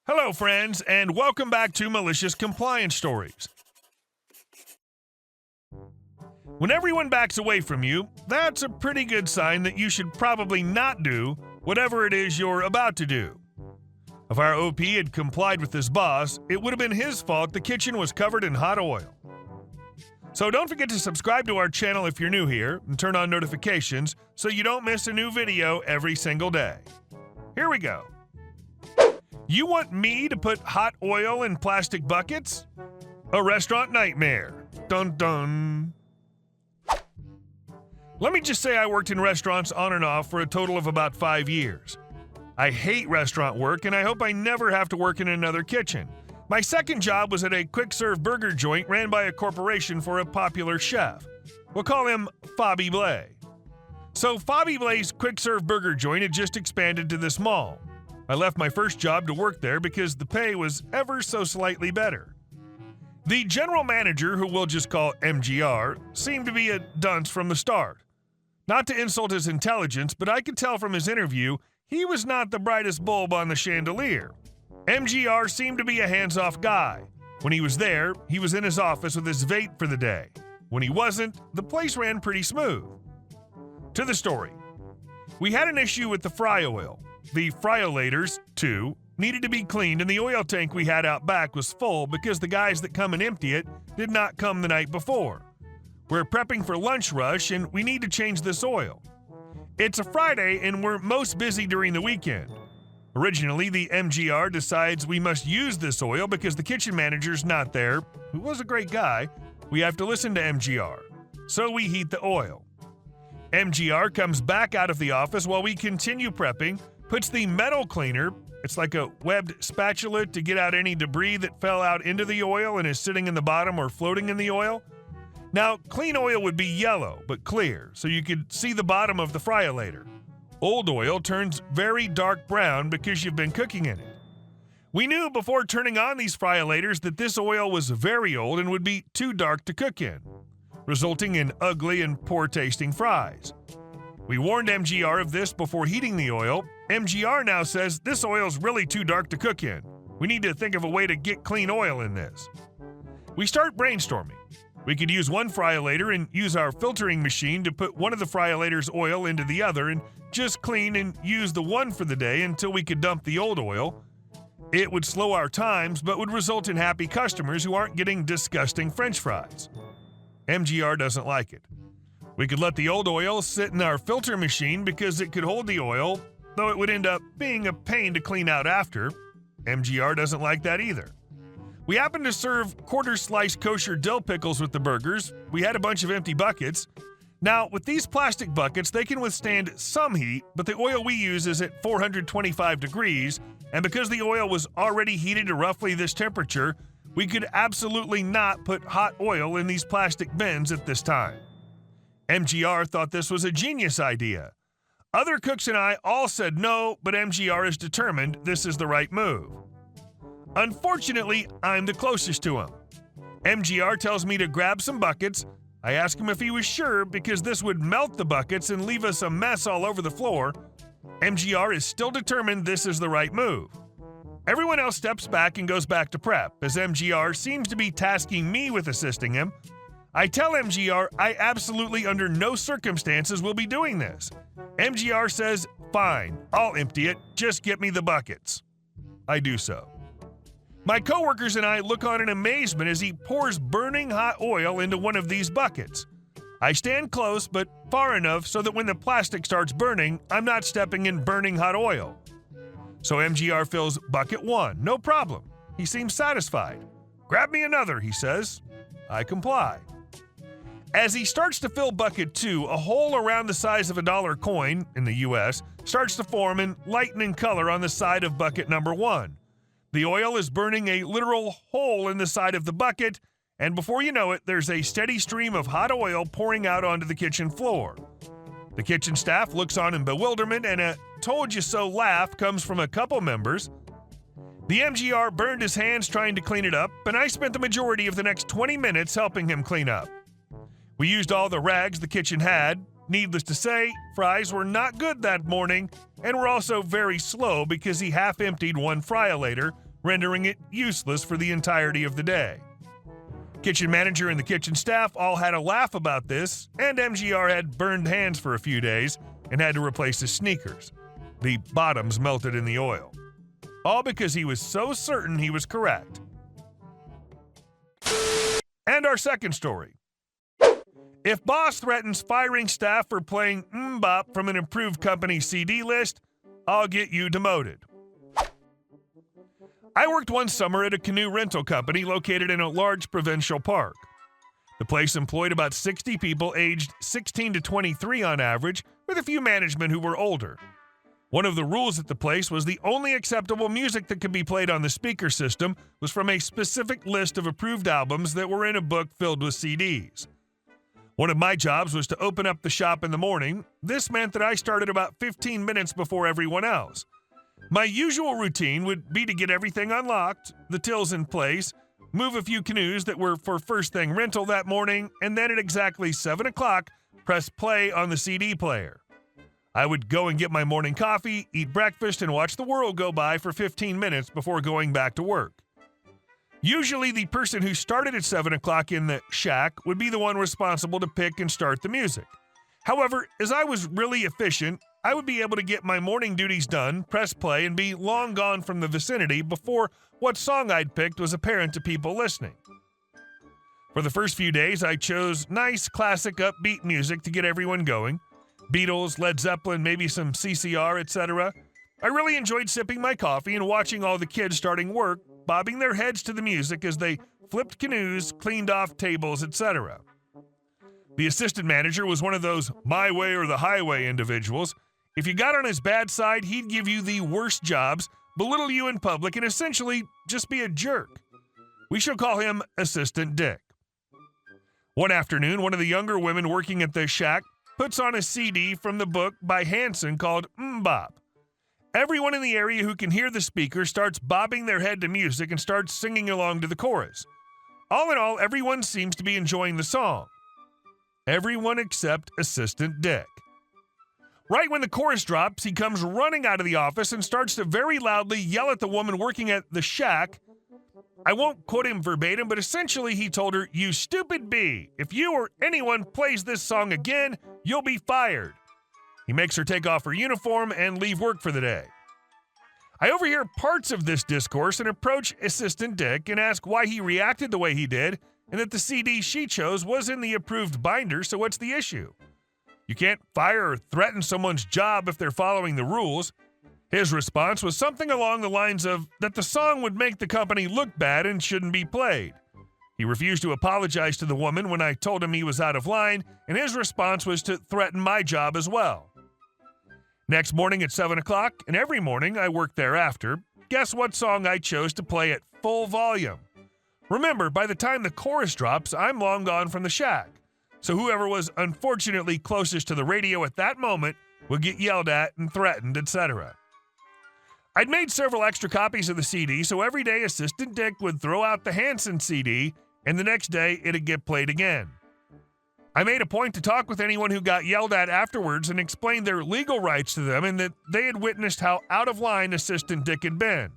Hello, friends, and welcome back to Malicious Compliance Stories. When everyone backs away from you, that's a pretty good sign that you should probably not do whatever it is you're about to do. If our OP had complied with his boss, it would have been his fault the kitchen was covered in hot oil. So don't forget to subscribe to our channel if you're new here and turn on notifications so you don't miss a new video every single day. Here we go. You want me to put hot oil in plastic buckets? A restaurant nightmare. Dun dun. Let me just say I worked in restaurants on and off for a total of about 5 years. I hate restaurant work and I hope I never have to work in another kitchen. My second job was at a quick-serve burger joint ran by a corporation for a popular chef. We'll call him Fobby Blay. So Fobby Blay's quick-serve burger joint had just expanded to this mall. I left my first job to work there because the pay was ever so slightly better. The general manager, who we'll just call MGR, seemed to be a dunce from the start. Not to insult his intelligence, but I could tell from his interview he was not the brightest bulb on the chandelier. MGR seemed to be a hands-off guy. When he was there, he was in his office with his vape for the day. When he wasn't, the place ran pretty smooth. To the story. We had an issue with the fry oil. The fryolators, too, needed to be cleaned and the oil tank we had out back was full because the guys that come and empty it did not come the night before. We're prepping for lunch rush and we need to change this oil. It's a Friday and we're most busy during the weekend. Originally, the MGR decides we must use this oil because the kitchen manager's not there, who was a great guy. We have to listen to MGR. So we heat the oil. MGR comes back out of the office while we continue prepping, puts the metal cleaner, it's like a webbed spatula to get out any debris that fell out into the oil and is sitting in the bottom or floating in the oil. Now, clean oil would be yellow, but clear, so you could see the bottom of the fryolator. Old oil turns very dark brown because you've been cooking in it. We knew before turning on these fryolators that this oil was very old and would be too dark to cook in, resulting in ugly and poor-tasting fries. We warned MGR of this before heating the oil. MGR now says this oil's really too dark to cook in. We need to think of a way to get clean oil in this. We start brainstorming. We could use one fryolator and use our filtering machine to put one of the fryolator's oil into the other and just clean and use the one for the day until we could dump the old oil. It would slow our times, but would result in happy customers who aren't getting disgusting French fries. MGR doesn't like it. We could let the old oil sit in our filter machine because it could hold the oil, though it would end up being a pain to clean out after. MGR doesn't like that either. We happened to serve quarter-sliced kosher dill pickles with the burgers. We had a bunch of empty buckets. Now, with these plastic buckets, they can withstand some heat, but the oil we use is at 425 degrees, and because the oil was already heated to roughly this temperature, we could absolutely not put hot oil in these plastic bins at this time. MGR thought this was a genius idea. Other cooks and I all said no, but MGR is determined this is the right move. Unfortunately, I'm the closest to him. MGR tells me to grab some buckets. I ask him if he was sure because this would melt the buckets and leave us a mess all over the floor. MGR is still determined this is the right move. Everyone else steps back and goes back to prep, as MGR seems to be tasking me with assisting him. I tell MGR I absolutely under no circumstances will be doing this. MGR says, fine, I'll empty it, just get me the buckets. I do so. My coworkers and I look on in amazement as he pours burning hot oil into one of these buckets. I stand close, but far enough so that when the plastic starts burning, I'm not stepping in burning hot oil. So MGR fills bucket 1, no problem. He seems satisfied. Grab me another, he says. I comply. As he starts to fill bucket 2, a hole around the size of a dollar coin, in the US, starts to form and lighten in color on the side of bucket number 1. The oil is burning a literal hole in the side of the bucket, and before you know it, there's a steady stream of hot oil pouring out onto the kitchen floor. The kitchen staff looks on in bewilderment, and a told-you-so laugh comes from a couple members. The MGR burned his hands trying to clean it up, and I spent the majority of the next 20 minutes helping him clean up. We used all the rags the kitchen had. Needless to say, fries were not good that morning, and were also very slow because he half-emptied one fryolator, rendering it useless for the entirety of the day. Kitchen manager and the kitchen staff all had a laugh about this, and MGR had burned hands for a few days and had to replace his sneakers. The bottoms melted in the oil. All because he was so certain he was correct. And our second story. If boss threatens firing staff for playing MBOP from an improved company CD list, I'll get you demoted. I worked one summer at a canoe rental company located in a large provincial park. The place employed about 60 people aged 16 to 23 on average, with a few management who were older. One of the rules at the place was the only acceptable music that could be played on the speaker system was from a specific list of approved albums that were in a book filled with CDs. One of my jobs was to open up the shop in the morning. This meant that I started about 15 minutes before everyone else. My usual routine would be to get everything unlocked, the tills in place, move a few canoes that were for first thing rental that morning, and then at exactly 7 o'clock, press play on the CD player. I would go and get my morning coffee, eat breakfast, and watch the world go by for 15 minutes before going back to work. Usually the person who started at 7 o'clock in the shack would be the one responsible to pick and start the music. However, as I was really efficient, I would be able to get my morning duties done, press play, and be long gone from the vicinity before what song I'd picked was apparent to people listening. For the first few days, I chose nice, classic, upbeat music to get everyone going. Beatles, Led Zeppelin, maybe some CCR, etc. I really enjoyed sipping my coffee and watching all the kids starting work, bobbing their heads to the music as they flipped canoes, cleaned off tables, etc. The assistant manager was one of those my way or the highway individuals. If you got on his bad side, he'd give you the worst jobs, belittle you in public, and essentially just be a jerk. We shall call him Assistant Dick. One afternoon, one of the younger women working at the shack puts on a CD from the book by Hanson called MBOP. Everyone in the area who can hear the speaker starts bobbing their head to music and starts singing along to the chorus. All in all, everyone seems to be enjoying the song. Everyone except Assistant Dick. Right when the chorus drops, he comes running out of the office and starts to very loudly yell at the woman working at the shack. I won't quote him verbatim, but essentially he told her, "You stupid bee, if you or anyone plays this song again, you'll be fired." He makes her take off her uniform and leave work for the day. I overhear parts of this discourse and approach Assistant Dick and ask why he reacted the way he did and that the CD she chose was in the approved binder, so what's the issue? You can't fire or threaten someone's job if they're following the rules. His response was something along the lines of that the song would make the company look bad and shouldn't be played. He refused to apologize to the woman when I told him he was out of line, and his response was to threaten my job as well. Next morning at 7 o'clock, and every morning I work thereafter, guess what song I chose to play at full volume? Remember, by the time the chorus drops, I'm long gone from the shack. So whoever was unfortunately closest to the radio at that moment would get yelled at and threatened, etc. I'd made several extra copies of the CD, so every day Assistant Dick would throw out the Hanson CD, and the next day it'd get played again. I made a point to talk with anyone who got yelled at afterwards and explain their legal rights to them and that they had witnessed how out of line Assistant Dick had been.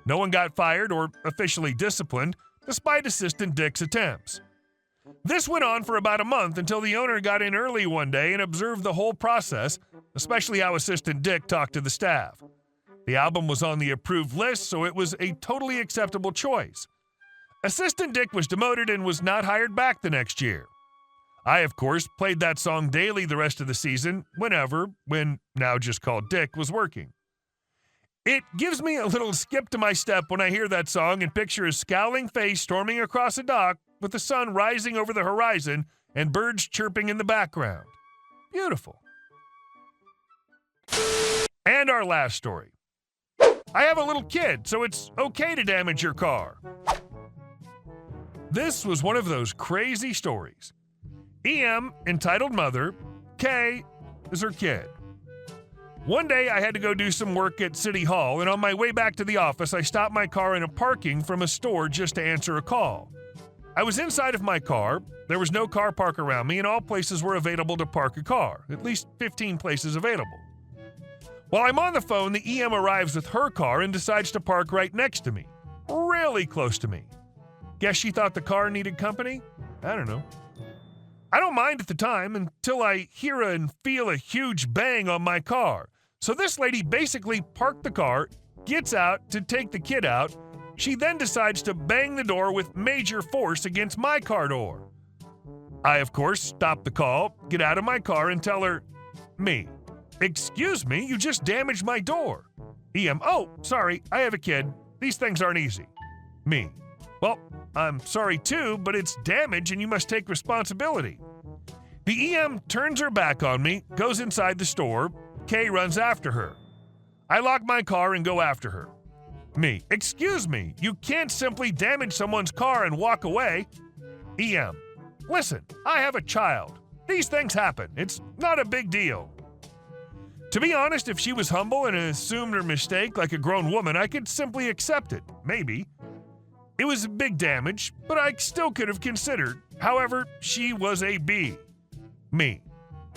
No one got fired or officially disciplined, despite Assistant Dick's attempts. This went on for about a month until the owner got in early one day and observed the whole process, especially how Assistant Dick talked to the staff. The album was on the approved list, so it was a totally acceptable choice. Assistant Dick was demoted and was not hired back the next year. I, of course, played that song daily the rest of the season, when now just called Dick, was working. It gives me a little skip to my step when I hear that song and picture a scowling face storming across a dock with the sun rising over the horizon and birds chirping in the background. Beautiful. And our last story. I have a little kid, so it's okay to damage your car. This was one of those crazy stories. EM, entitled mother, K is her kid. One day I had to go do some work at City Hall, and on my way back to the office, I stopped my car in a parking from a store just to answer a call. I was inside of my car, there was no car park around me, and all places were available to park a car, at least 15 places available. While I'm on the phone, the EM arrives with her car and decides to park right next to me. really close to me. Guess she thought the car needed company? I don't know. I don't mind at the time until I hear and feel a huge bang on my car. So this lady basically parked the car, gets out to take the kid out. She then decides to bang the door with major force against my car door. I, of course, stop the call, get out of my car, and tell her, me, excuse me, you just damaged my door. EM, oh, sorry, I have a kid. These things aren't easy. Me, well, I'm sorry too, but it's damage and you must take responsibility. The EM turns her back on me, goes inside the store. K runs after her. I lock my car and go after her. Me, excuse me, you can't simply damage someone's car and walk away. EM, listen, I have a child. These things happen. It's not a big deal. To be honest, if she was humble and assumed her mistake like a grown woman, I could simply accept it, maybe. It was big damage, but I still could have considered. However, she was a B. Me,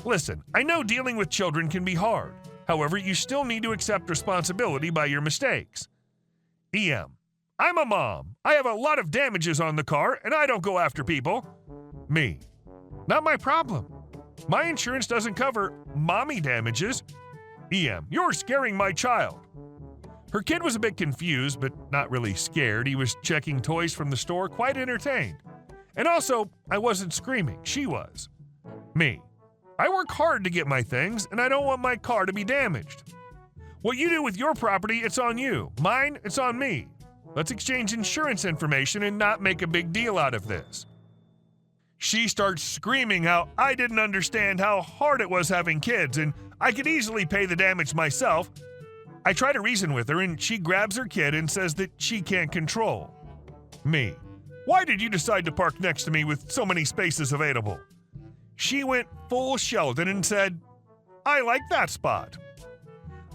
listen, I know dealing with children can be hard. However, you still need to accept responsibility by your mistakes. EM, I'm a mom. I have a lot of damages on the car, and I don't go after people. Me, not my problem. My insurance doesn't cover mommy damages. EM, you're scaring my child. Her kid was a bit confused, but not really scared. He was checking toys from the store, quite entertained. And also, I wasn't screaming. She was. Me, I work hard to get my things, and I don't want my car to be damaged. What you do with your property, it's on you. Mine, it's on me. Let's exchange insurance information and not make a big deal out of this. She starts screaming how I didn't understand how hard it was having kids, and I could easily pay the damage myself. I try to reason with her, and she grabs her kid and says that she can't control. Me, why did you decide to park next to me with so many spaces available? She went full Sheldon and said, I like that spot.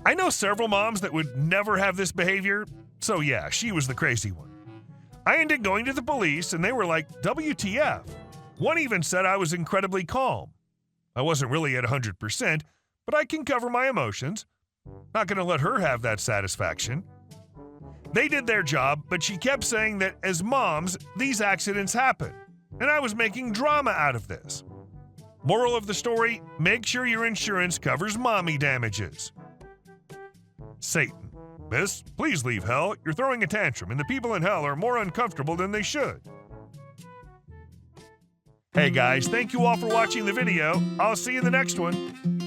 I know several moms that would never have this behavior, so yeah, she was the crazy one. I ended going to the police, and they were like, WTF. One even said I was incredibly calm. I wasn't really at 100%, but I can cover my emotions. Not going to let her have that satisfaction. They did their job, but she kept saying that as moms, these accidents happen, and I was making drama out of this. Moral of the story, make sure your insurance covers mommy damages. Satan, miss, please leave hell. You're throwing a tantrum, and the people in hell are more uncomfortable than they should. Hey guys, thank you all for watching the video. I'll see you in the next one.